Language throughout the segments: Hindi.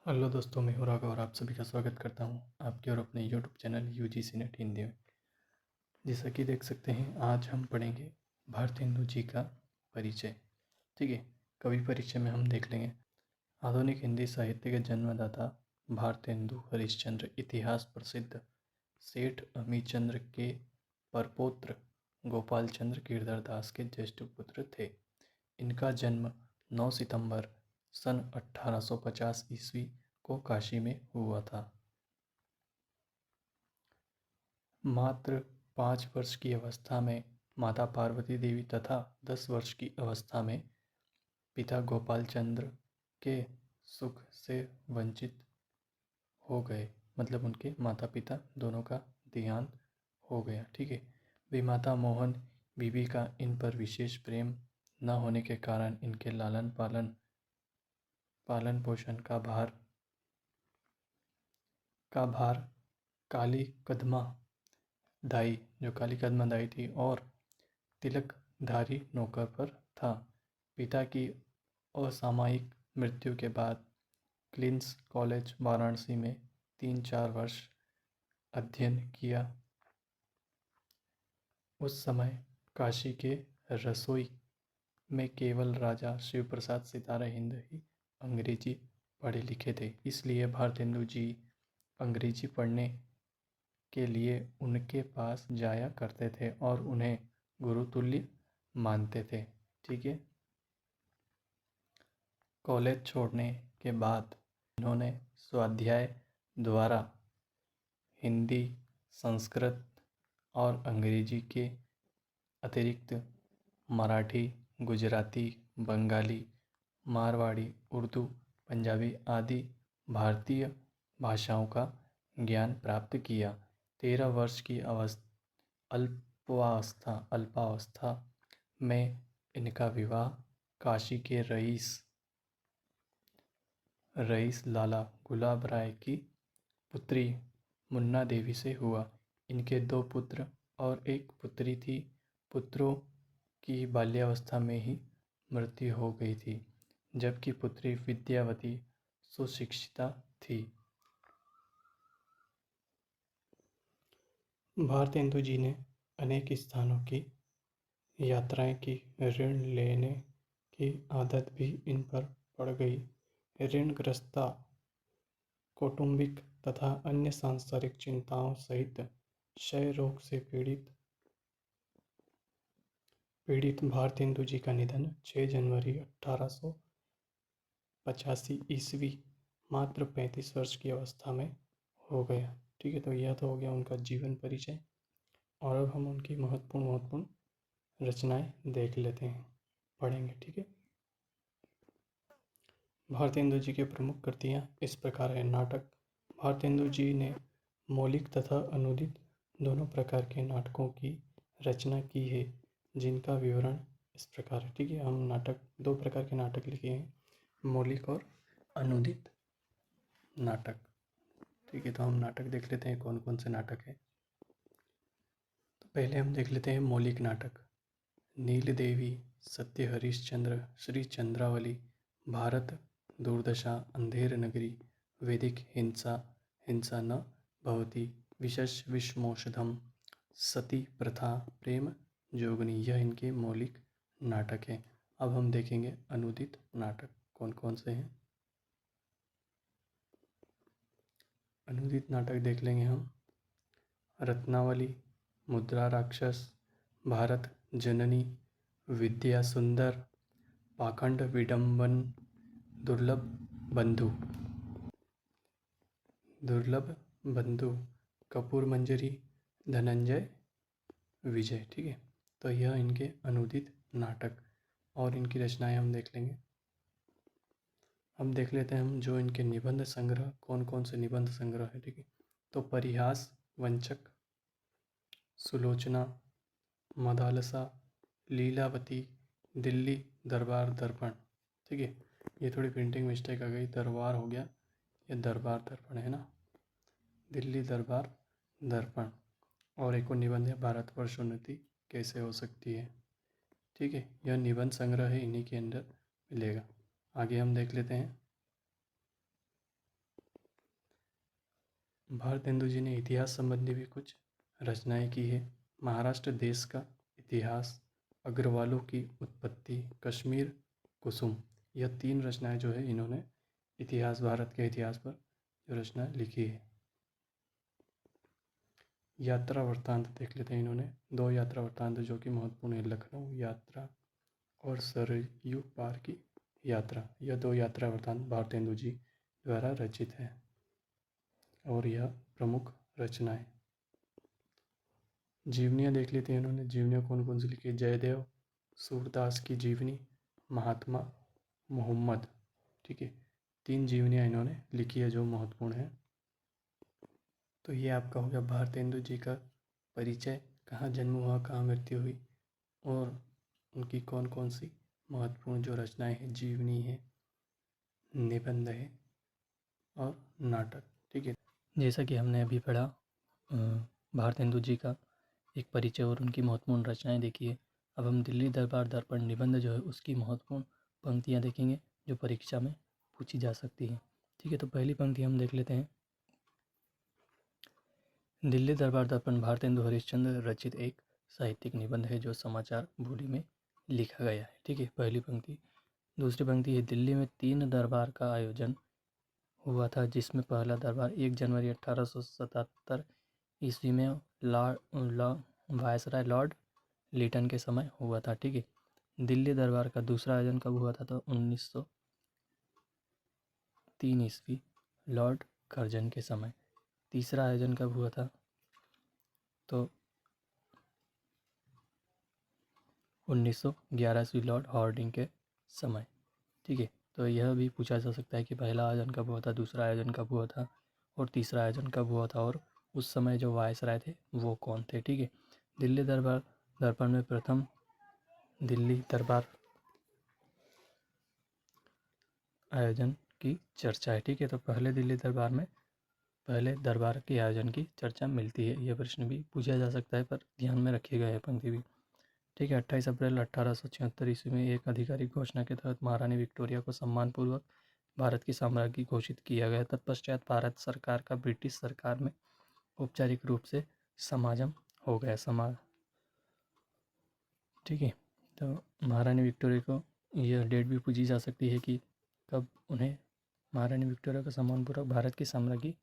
हेलो दोस्तों, मैं हूं राघव और आप सभी का स्वागत करता हूं आपके और अपने YouTube channel UGC net Hindi में। जैसा कि देख सकते हैं, आज हम पढ़ेंगे भारतेंदु जी का परिचय। ठीक है, कवि परिचय में हम देख लेंगे आधुनिक हिंदी साहित्य के जन्मदाता भारतेंदु हरिश्चंद्र इतिहास प्रसिद्ध सेठ अमीचंद्र के परपौत्र गोपाल चंद्र गिरधर दास के ज्येष्ठ पुत्र थे। इनका जन्म 9 सितंबर सन 1850 ईस्वी को काशी में हुआ था। मात्र 5 वर्ष की अवस्था में माता पार्वती देवी तथा 10 वर्ष की अवस्था में पिता गोपाल चंद्र के सुख से वंचित हो गए। मतलब उनके माता पिता दोनों का देहांत हो गया। ठीक है, विमाता मोहन बीबी का इन पर विशेष प्रेम न होने के कारण इनके पालन पोषण का भार काली कदमा दाई, जो काली कदमा दाई थी, और तिलकधारी नौकर पर था। पिता की असामयिक मृत्यु के बाद क्वींस कॉलेज वाराणसी में 3-4 वर्ष अध्ययन किया। उस समय काशी के रसोई में केवल राजा शिव प्रसाद सितारा हिंद ही अंग्रेजी पढ़े लिखे थे, इसलिए भारतेंदु जी अंग्रेजी पढ़ने के लिए उनके पास जाया करते थे और उन्हें गुरुतुल्य मानते थे। ठीक है, कॉलेज छोड़ने के बाद इन्होंने स्वाध्याय द्वारा हिंदी, संस्कृत और अंग्रेजी के अतिरिक्त मराठी, गुजराती, बंगाली, मारवाड़ी, उर्दू, पंजाबी आदि भारतीय भाषाओं का ज्ञान प्राप्त किया। 13 वर्ष की अल्पावस्था में इनका विवाह काशी के रईस लाला गुलाब राय की पुत्री मुन्ना देवी से हुआ। इनके 2 पुत्र और 1 पुत्री थी। पुत्रों की बाल्यावस्था में ही मृत्यु हो गई थी, जबकि पुत्री विद्यावती सुशिक्षिता थी। भारतेंदु जी ने अनेक स्थानों की यात्राएं की। ऋण लेने की आदत भी इन पर पड़ गई। ऋणग्रस्तता, कौटुंबिक तथा अन्य सांसारिक चिंताओं सहित क्षय रोग से पीड़ित भारतेंदु जी का निधन 6 जनवरी 1885 ईस्वी मात्र 35 वर्ष की अवस्था में हो गया। ठीक है, तो यह तो हो गया उनका जीवन परिचय, और अब हम उनकी महत्वपूर्ण रचनाएं देख लेते हैं, पढ़ेंगे। ठीक है, भारतेंदु जी के प्रमुख कृतियाँ इस प्रकार है। नाटक। भारतेंदु जी ने मौलिक तथा अनूदित दोनों प्रकार के नाटकों की रचना की है, जिनका विवरण इस प्रकार है। ठीक है, हम 2 प्रकार के नाटक लिखे हैं, मौलिक और अनूदित नाटक। ठीक है, तो हम नाटक देख लेते हैं कौन कौन से नाटक हैं। तो पहले हम देख लेते हैं मौलिक नाटक। नील देवी, सत्य हरिश्चंद्र, श्री चंद्रावली, भारत दुर्दशा, अंधेर नगरी, वैदिक हिंसा न भवति, विशेष विषमोषधम, सती प्रथा, प्रेम जोगनी, यह इनके मौलिक नाटक हैं। अब हम देखेंगे अनूदित नाटक कौन कौन से हैं। अनूदित नाटक देख लेंगे हम। रत्नावली, मुद्रा राक्षस, भारत जननी, विद्या सुंदर, पाखंड विडंबन, दुर्लभ बंधु, कपूर मंजरी, धनंजय विजय। ठीक है, तो यह इनके अनूदित नाटक और इनकी रचनाएं हम देख लेंगे। हम देख लेते हैं हम जो इनके निबंध संग्रह, कौन कौन से निबंध संग्रह है। ठीक है, तो परिहास वंचक, सुलोचना, मदालसा, लीलावती, दिल्ली दरबार दर्पण। ठीक है, ये थोड़ी प्रिंटिंग मिस्टेक आ गई, दरबार हो गया, ये दरबार दर्पण है ना, दिल्ली दरबार दर्पण। और एक और निबंध है, भारतवर्ष उन्नति कैसे हो सकती है। ठीक है, यह निबंध संग्रह है, इन्हीं के अंदर मिलेगा। आगे हम देख लेते हैं भारतेंदु जी ने इतिहास संबंधी भी कुछ रचनाएं की है। महाराष्ट्र देश का इतिहास, अग्रवालों की उत्पत्ति, कश्मीर कुसुम, यह 3 रचनाएं जो है इन्होंने इतिहास, भारत के इतिहास पर जो रचना लिखी है। यात्रा वृत्तांत देख लेते हैं। इन्होंने 2 यात्रा वृत्तांत जो कि महत्वपूर्ण है, लखनऊ यात्रा और सरयू पार की यात्रा। यह 2 यात्रा वृत्तांत भारतेंदु जी द्वारा रचित है और यह प्रमुख रचनाएं। जीवनियाँ देख लेते हैं इन्होंने। जीवनियाँ कौन कौन सी लिखी है? जयदेव सूरदास की जीवनी, महात्मा मोहम्मद, ठीक है। 3 जीवनियाँ इन्होंने लिखी है जो महत्वपूर्ण है। तो ये आपका हो गया भारतेंदु जी का परिचय, कहाँ जन्म हुआ, कहाँ मृत्यु हुई और उनकी कौन कौन सी महत्वपूर्ण जो रचनाएं हैं, जीवनी है, निबंध है और नाटक, ठीक है। जैसा कि हमने अभी पढ़ा भारतेंदु जी का एक परिचय और उनकी महत्वपूर्ण रचनाएं देखी है। अब हम दिल्ली दरबार दर्पण निबंध जो है उसकी महत्वपूर्ण पंक्तियां देखेंगे जो परीक्षा में पूछी जा सकती है, ठीक है। तो पहली पंक्ति हम देख लेते हैं। दिल्ली दरबार दर्पण भारतेंदु हरिश्चंद्र रचित एक साहित्यिक निबंध है जो समाचार बोली में लिखा गया है, ठीक है, पहली पंक्ति। दूसरी पंक्ति है, दिल्ली में 3 दरबार का आयोजन हुआ था जिसमें पहला दरबार 1 जनवरी 1877 ईस्वी में वायसराय लॉर्ड लिटन के समय हुआ था, ठीक है। दिल्ली दरबार का दूसरा आयोजन कब हुआ था? तो 1903 ईस्वी लॉर्ड कर्जन के समय। तीसरा आयोजन कब हुआ था? तो 1911 ईस्वी लॉर्ड हॉर्डिंग के समय, ठीक है। तो यह भी पूछा जा सकता है कि पहला आयोजन कब हुआ था, दूसरा आयोजन कब हुआ था और तीसरा आयोजन कब हुआ था और उस समय जो वायसराय थे वो कौन थे, ठीक है। दिल्ली दरबार दर्पण में प्रथम दिल्ली दरबार आयोजन की चर्चा है, ठीक है। तो पहले दिल्ली दरबार में पहले दरबार के आयोजन की चर्चा मिलती है। यह प्रश्न भी पूछा जा सकता है पर ध्यान में रखिएगा यह पंक्ति भी, ठीक है। 28 अप्रैल 1876 ईस्वी में एक आधिकारिक घोषणा के तहत महारानी विक्टोरिया को सम्मानपूर्वक भारत की साम्राज्ञी घोषित किया गया। तत्पश्चात भारत सरकार का ब्रिटिश सरकार में औपचारिक रूप से समागम हो गया, ठीक है। तो महारानी विक्टोरिया को यह डेट भी पूछी जा सकती है कि कब उन्हें महारानी विक्टोरिया को सम्मानपूर्वक भारत की साम्राज्ञी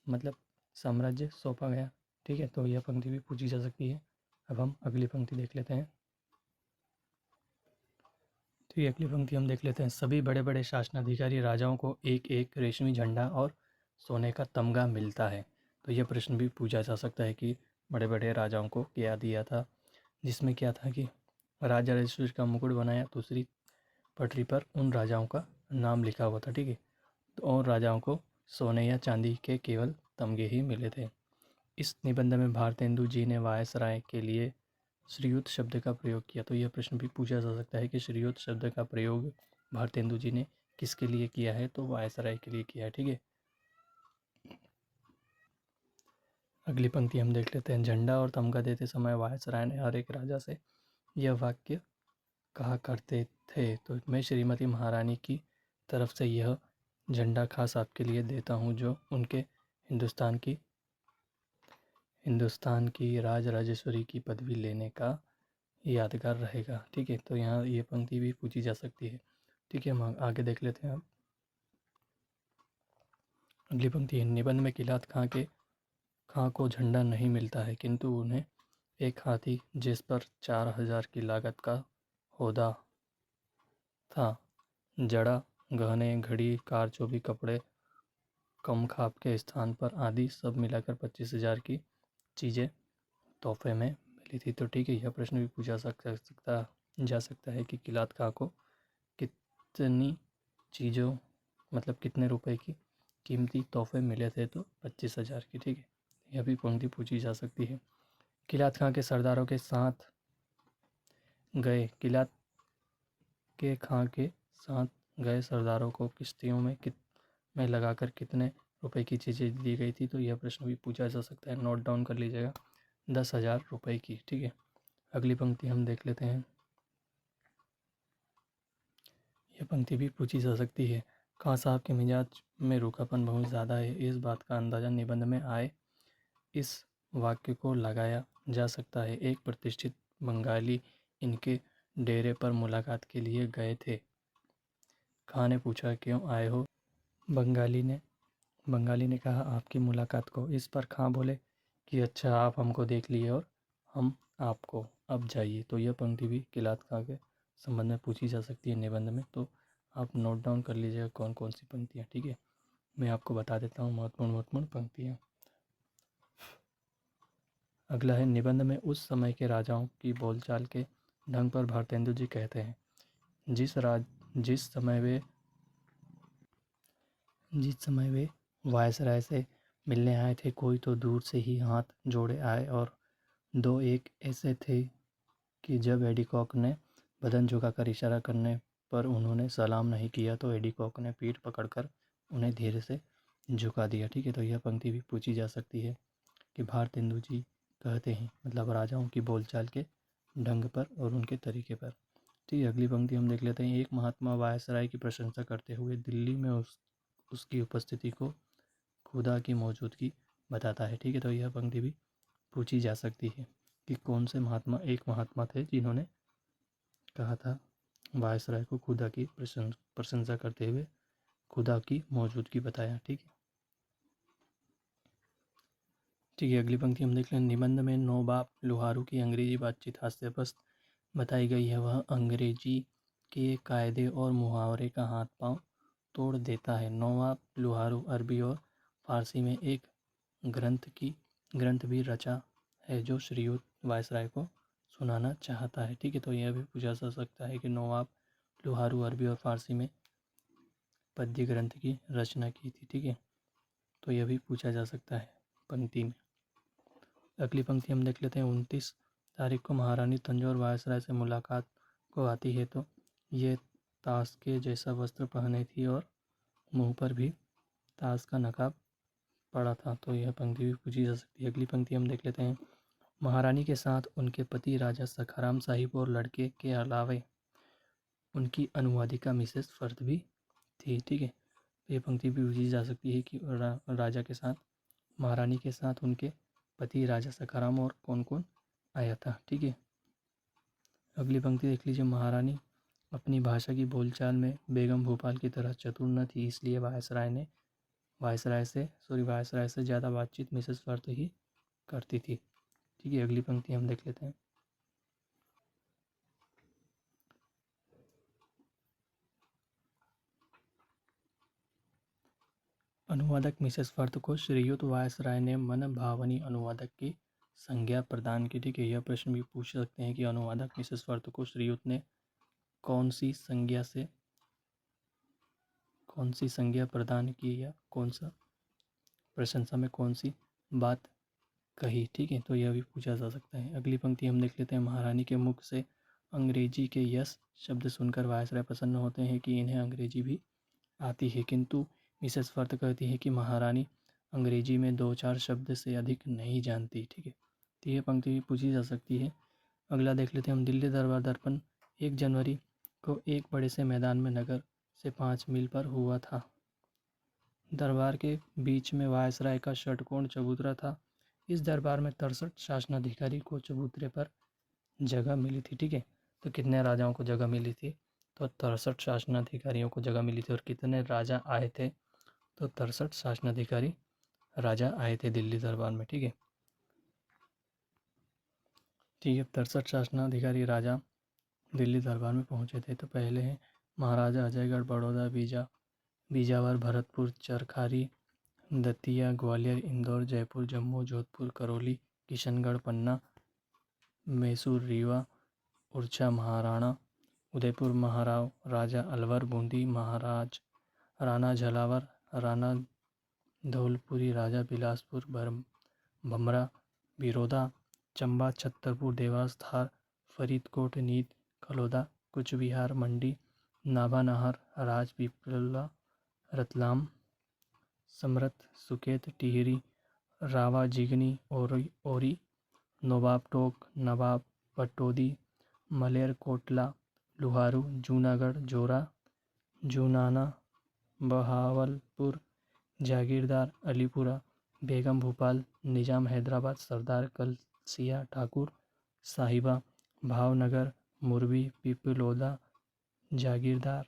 मतलब साम्राज्य सौंपा गया, ठीक है। तो यह पंक्ति भी पूछी जा सकती है। अब हम अगली पंक्ति देख लेते हैं। ठीक है, अगली पंक्ति हम देख लेते हैं। सभी बड़े बड़े शासनाधिकारी राजाओं को एक एक रेशमी झंडा और सोने का तमगा मिलता है। तो यह प्रश्न भी पूछा जा सकता है कि बड़े बड़े राजाओं को क्या दिया था, जिसमें क्या था कि राजा राजेश्वरी का मुकुट बनाया, दूसरी पटरी पर उन राजाओं का नाम लिखा हुआ था, ठीक है। तो और राजाओं को सोने या चांदी के केवल तमगे ही मिले थे। इस निबंध में भारतेंदु जी ने वायसराय के लिए श्रीयुत शब्द का प्रयोग किया। तो यह प्रश्न भी पूछा जा सकता है कि श्रीयुत शब्द का प्रयोग भारतेंदु जी ने किसके लिए किया है? तो वायसराय के लिए किया है, ठीक है। अगली पंक्ति हम देख लेते हैं। झंडा और तमगा देते समय वायसराय ने हर एक राजा से यह वाक्य कहा करते थे, तो मैं श्रीमती महारानी की तरफ से यह झंडा खास आपके लिए देता हूँ जो उनके हिंदुस्तान की राज राजेश्वरी की पदवी लेने का यादगार रहेगा, ठीक है। तो यहाँ ये पंक्ति भी पूछी जा सकती है, ठीक है। हम आगे देख लेते हैं। अगली पंक्ति है। निबंध में किलात खां को झंडा नहीं मिलता है किंतु उन्हें एक हाथी जिस पर 4000 की लागत का होदा था, जड़ा, गहने, घड़ी, कारचौबी, कपड़े, कम खाप के स्थान पर आदि सब मिलाकर 25,000 की चीज़ें तोहफे में मिली थी। तो ठीक है, यह प्रश्न भी पूछा जा सकता है कि किलात खां को कितनी चीज़ों मतलब कितने रुपए की कीमती तोहफे मिले थे? तो 25,000 की, ठीक है। यह भी पंक्ति पूछी जा सकती है। किलात खां के सरदारों के साथ गए सरदारों को किश्तियों में लगाकर कितने रुपए की चीज़ें दी गई थी? तो यह प्रश्न भी पूछा जा सकता है, नोट डाउन कर लीजिएगा। 10,000 रुपए की, ठीक है। अगली पंक्ति हम देख लेते हैं। यह पंक्ति भी पूछी जा सकती है। खां साहब के मिजाज में रूखापन बहुत ज़्यादा है। इस बात का अंदाज़ा निबंध में आए इस वाक्य को लगाया जा सकता है। एक प्रतिष्ठित बंगाली इनके डेरे पर मुलाकात के लिए गए थे। खां ने पूछा, क्यों आए हो? बंगाली ने कहा, आपकी मुलाकात को। इस पर खां बोले कि अच्छा, आप हमको देख लिए और हम आपको, अब जाइए। तो यह पंक्ति भी किलात खां के संबंध में पूछी जा सकती है निबंध में। तो आप नोट डाउन कर लीजिएगा कौन कौन सी पंक्तियाँ। ठीक है, मैं आपको बता देता हूँ महत्वपूर्ण पंक्तियाँ। अगला है, निबंध में उस समय के राजाओं की बोलचाल के ढंग पर भारतेंदु जी कहते हैं, जिस समय वे वायसराय से मिलने आए थे, कोई तो दूर से ही हाथ जोड़े आए और दो एक ऐसे थे कि जब एडिकॉक ने बदन झुकाकर इशारा करने पर उन्होंने सलाम नहीं किया तो एडिकॉक ने पीठ पकड़कर उन्हें धीरे से झुका दिया। ठीक है, तो यह पंक्ति भी पूछी जा सकती है कि भारतेंदु जी कहते हैं, मतलब राजाओं की बोलचाल के ढंग पर और उनके तरीके पर। ठीक है, अगली पंक्ति हम देख लेते हैं। एक महात्मा वायसराय की प्रशंसा करते हुए दिल्ली में उसकी उपस्थिति को खुदा की मौजूदगी बताता है। ठीक है, तो यह पंक्ति भी पूछी जा सकती है कि कौन से महात्मा, एक महात्मा थे जिन्होंने कहा था वायसराय को खुदा की प्रशंसा करते हुए खुदा की मौजूदगी बताया। ठीक है, अगली पंक्ति हम देख लें। निबंध में नवाब लुहारू की अंग्रेजी बातचीत हास्यास्पद बताई गई है। वह अंग्रेजी के कायदे और मुहावरे का हाथ पांव तोड़ देता है। नवाब लुहारू अरबी और फारसी में एक ग्रंथ भी रचा है जो श्रीयुत वायसराय को सुनाना चाहता है। ठीक है, तो यह भी पूछा जा सकता है कि नवाब लुहारू अरबी और फारसी में पद्य ग्रंथ की रचना की थी। ठीक है, तो यह भी पूछा जा सकता है पंक्ति में। अगली पंक्ति हम देख लेते हैं। 29 तारीख को महारानी तंजौर वायसराय से मुलाकात को आती है तो ये ताश के जैसा वस्त्र पहने थी और मुंह पर भी ताश का नकाब पड़ा था। तो यह पंक्ति भी पूछी जा सकती है। अगली पंक्ति हम देख लेते हैं। महारानी के साथ उनके पति राजा सखाराम साहिब और लड़के के अलावे उनकी अनुवादिका मिसेस फर्थ भी थी। ठीक है, ये पंक्ति भी पूछी जा सकती है कि राजा के साथ, महारानी के साथ उनके पति राजा सखाराम और कौन कौन आया था। ठीक है, अगली पंक्ति देख लीजिए। महारानी अपनी भाषा की बोलचाल में बेगम भोपाल की तरह चतुर न थी, इसलिए वायसराय से ज़्यादा बातचीत मिसेस फर्थ ही करती थी। ठीक है, अगली पंक्ति हम देख लेते हैं। अनुवादक मिसेस फर्थ को श्रीयुत वायसराय ने मन भावनी अनुवादक की संज्ञा प्रदान की। ठीक है, यह प्रश्न भी पूछ सकते हैं कि अनुवादक मिसेस फर्थ को श्रीयुत ने कौन सी संज्ञा प्रदान की या कौन सा प्रशंसा में कौन सी बात कही। ठीक है, तो यह भी पूछा जा सकता है। अगली पंक्ति हम देख लेते हैं। महारानी के मुख से अंग्रेजी के यस शब्द सुनकर वायसराय प्रसन्न होते हैं कि इन्हें अंग्रेजी भी आती है, किंतु मिसेस फर्थ कहती है कि महारानी अंग्रेजी में 2-4 शब्द से अधिक नहीं जानती। ठीक है, तो यह पंक्ति भी पूछी जा सकती है। अगला देख लेते हैं हम। दिल्ली दरबार दर्पण 1 जनवरी को एक बड़े से मैदान में नगर से 5 मील पर हुआ था। दरबार के बीच में वायसराय का षटकोण चबूतरा था। इस दरबार में 63 शासनाधिकारी को चबूतरे पर जगह मिली थी। ठीक है, तो कितने राजाओं को जगह मिली थी? तो 63 शासनाधिकारियों को जगह मिली थी। और कितने राजा आए थे? तो 63 शासनाधिकारी राजा आए थे दिल्ली दरबार में। ठीक है, 63 शासनाधिकारी राजा दिल्ली दरबार में पहुंचे थे। तो पहले हैं महाराजा अजयगढ़, बड़ौदा, बीजावर, भरतपुर, चरखारी, दतिया, ग्वालियर, इंदौर, जयपुर, जम्मू, जोधपुर, करौली, किशनगढ़, पन्ना, मैसूर, रीवा, उड़छा, महाराणा, उदयपुर, महाराव, राजा अलवर, बूंदी, महाराज राणा झलावर, राणा धौलपुरी, राजा बिलासपुर, भमरा, बिरोदा, चंबा, छतरपुर, देवास, धार, फरीदकोट, नीत, कलौदा, कुचबिहार, मंडी, नाभा, नाहर, राजपीपला, रतलाम, समरत, सुकेत, टिहरी, रावा, जिगनी, ओरी, नवाब टोक, नवाब पटौदी, मलेरकोटला, लुहारू, जूनागढ़, जोरा, जूनाना, बहावलपुर, जागीरदार अलीपुरा, बेगम भोपाल, निजाम हैदराबाद, सरदार कलसिया ठाकुर, साहिबा, भावनगर, मुरबी, पिपलोदा, जागीरदार,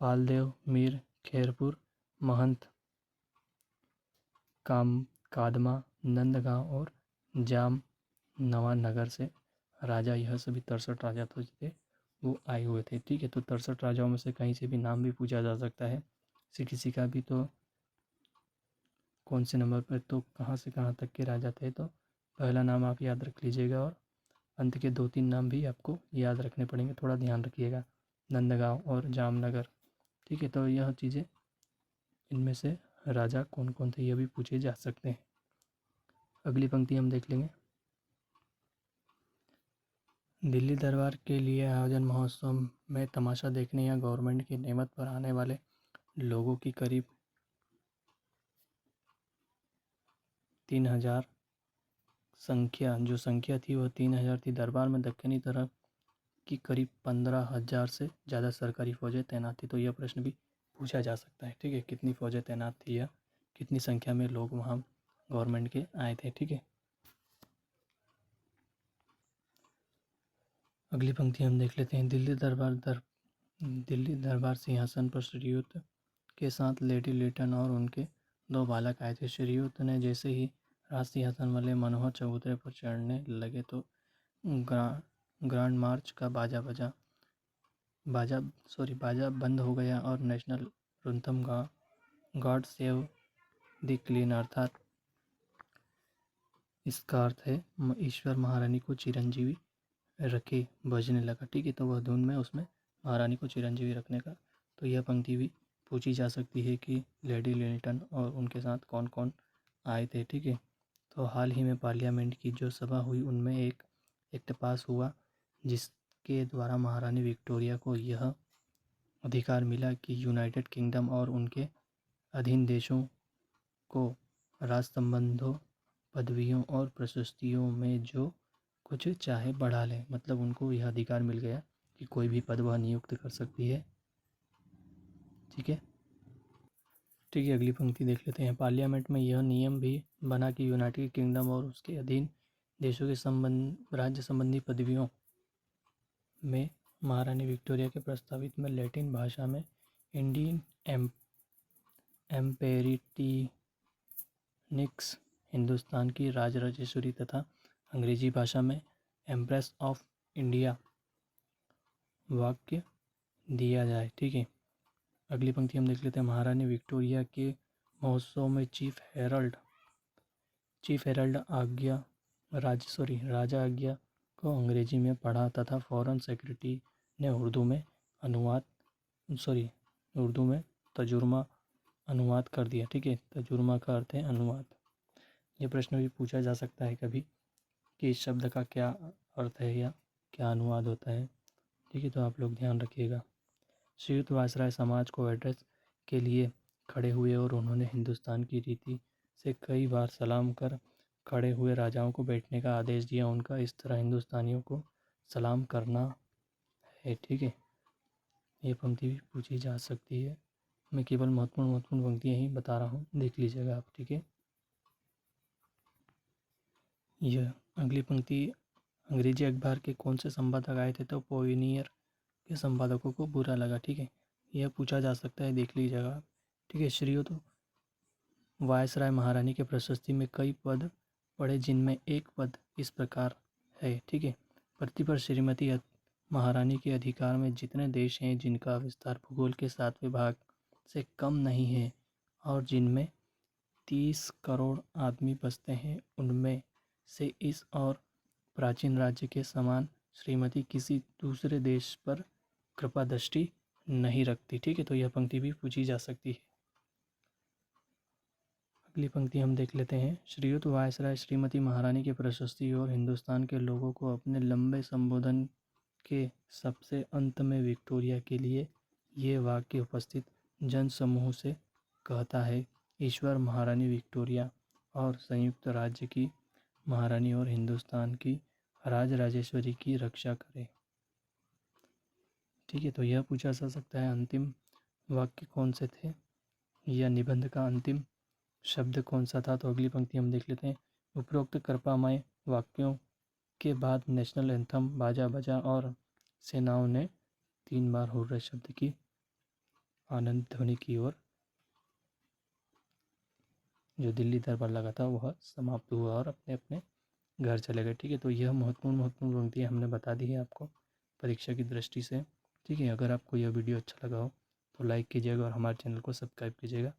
पालदेव, मीर, खैरपुर, महंत, कादमा, नंदगांव और जाम नवानगर से राजा, यह सभी 63 राजा तो थे वो आए हुए थे। ठीक है, तो 63 राजाओं में से कहीं से भी नाम भी पूछा जा सकता है किसी का भी। तो कौन से नंबर पर, तो कहाँ से कहाँ तक के राजा थे, तो पहला नाम आप याद रख लीजिएगा और अंत के 2-3 नाम भी आपको याद रखने पड़ेंगे, थोड़ा ध्यान रखिएगा, नंदगांव और जामनगर। ठीक है, तो यह चीज़ें, इनमें से राजा कौन कौन थे यह भी पूछे जा सकते हैं। अगली पंक्ति हम देख लेंगे। दिल्ली दरबार के लिए आयोजन महोत्सव में तमाशा देखने या गवर्नमेंट की नेमत पर आने वाले लोगों की करीब 3000 संख्या थी वह 3000 थी। दरबार में दक्षिणी तरफ की करीब 15,000 से ज़्यादा सरकारी फौजें तैनात थी। तो यह प्रश्न भी पूछा जा सकता है। ठीक है, कितनी फौजें तैनात थी या कितनी संख्या में लोग वहाँ गवर्नमेंट के आए थे। ठीक है, अगली पंक्ति हम देख लेते हैं। दिल्ली दरबार सिंहासन पर श्रीयुत के साथ लेडी लिटन और उनके 2 बालक आए थे। श्रीयुत ने जैसे ही राज सिंहासन वाले मनोहर चबूतरे पर चढ़ने लगे तो ग्रांड मार्च का बाजा बंद हो गया और national anthem God save the queen अर्थात इसका अर्थ है ईश्वर महारानी को चिरंजीवी रखे बजने लगा। ठीक है, तो वह धुन में उसमें महारानी को चिरंजीवी रखने का, तो यह पंक्ति भी पूछी जा सकती है कि लेडी लिटन और उनके साथ कौन कौन आए थे। ठीक है, तो हाल ही में पार्लियामेंट की जो सभा हुई उनमें एक एक्ट पास हुआ जिसके द्वारा महारानी विक्टोरिया को यह अधिकार मिला कि यूनाइटेड किंगडम और उनके अधीन देशों को राज संबंधों, पदवियों और प्रशस्तियों में जो कुछ चाहे बढ़ा लें। मतलब उनको यह अधिकार मिल गया कि कोई भी पद वह नियुक्त कर सकती है। ठीक है, अगली पंक्ति देख लेते हैं। पार्लियामेंट में यह नियम भी बना कि यूनाइटेड किंगडम और उसके अधीन देशों के राज्य संबंधी पदवियों में महारानी विक्टोरिया के प्रस्तावित में लैटिन भाषा में इंडियन एम्पेरिटिनिक्स हिंदुस्तान की राजराजेश्वरी तथा अंग्रेजी भाषा में एम्प्रेस ऑफ इंडिया वाक्य दिया जाए। ठीक है, अगली पंक्ति हम देख लेते हैं। महारानी विक्टोरिया के महोत्सव में चीफ हेरल्ड राजा आज्ञा को अंग्रेजी में पढ़ा तथा फॉरेन सेक्रेटरी ने उर्दू में तर्जुमा अनुवाद कर दिया। ठीक है, तर्जुमा का अर्थ है अनुवाद। ये प्रश्न भी पूछा जा सकता है कभी कि इस शब्द का क्या अर्थ है या क्या अनुवाद होता है। ठीक है, तो आप लोग ध्यान रखिएगा। श्रीयुत वायसराय समाज को एड्रेस के लिए खड़े हुए और उन्होंने हिंदुस्तान की रीति से कई बार सलाम कर खड़े हुए राजाओं को बैठने का आदेश दिया। उनका इस तरह हिंदुस्तानियों को सलाम करना है। ठीक है, ये पंक्ति भी पूछी जा सकती है। मैं केवल महत्वपूर्ण पंक्तियाँ ही बता रहा हूँ, देख लीजिएगा आप। ठीक है, यह अगली पंक्ति अंग्रेजी अखबार के कौन से संपादक आए थे, तो पोइनियर के संपादकों को बुरा लगा। ठीक है, यह पूछा जा सकता है, देख लीजिएगा। ठीक है, श्रीयुत वायसराय महारानी के प्रशस्ति में कई पद पढ़े जिनमें एक पद इस प्रकार है। ठीक है, पृथ्वी पर श्रीमती महारानी के अधिकार में जितने देश हैं जिनका विस्तार भूगोल के 7वें भाग से कम नहीं है और जिनमें 30 करोड़ आदमी बसते हैं, उनमें से इस और प्राचीन राज्य के समान श्रीमती किसी दूसरे देश पर कृपा दृष्टि नहीं रखती। ठीक है, तो यह पंक्ति भी पूछी जा सकती है। अगली पंक्ति हम देख लेते हैं। श्रीयुत वायसराय श्रीमती महारानी के प्रशस्ति और हिंदुस्तान के लोगों को अपने लंबे संबोधन के सबसे अंत में विक्टोरिया के लिए ये वाक्य उपस्थित जन समूह से कहता है, ईश्वर महारानी विक्टोरिया और संयुक्त राज्य की महारानी और हिंदुस्तान की राजराजेश्वरी की रक्षा करे। ठीक है, तो यह पूछा जा सकता है। अंतिम वाक्य कौन से थे या निबंध का अंतिम शब्द कौन सा था। तो अगली पंक्ति हम देख लेते हैं। उपरोक्त कृपामय वाक्यों के बाद नेशनल एंथम बाजा बजा और सेनाओं ने 3 बार हुर्रे शब्द की आनंद ध्वनि की और जो दिल्ली दरबार लगा था वह समाप्त हुआ और अपने अपने घर चले गए। ठीक है, तो यह महत्वपूर्ण पंक्तियाँ हमने बता दी है आपको परीक्षा की दृष्टि से। ठीक है, अगर आपको यह वीडियो अच्छा लगा हो तो लाइक कीजिएगा और हमारे चैनल को सब्सक्राइब कीजिएगा।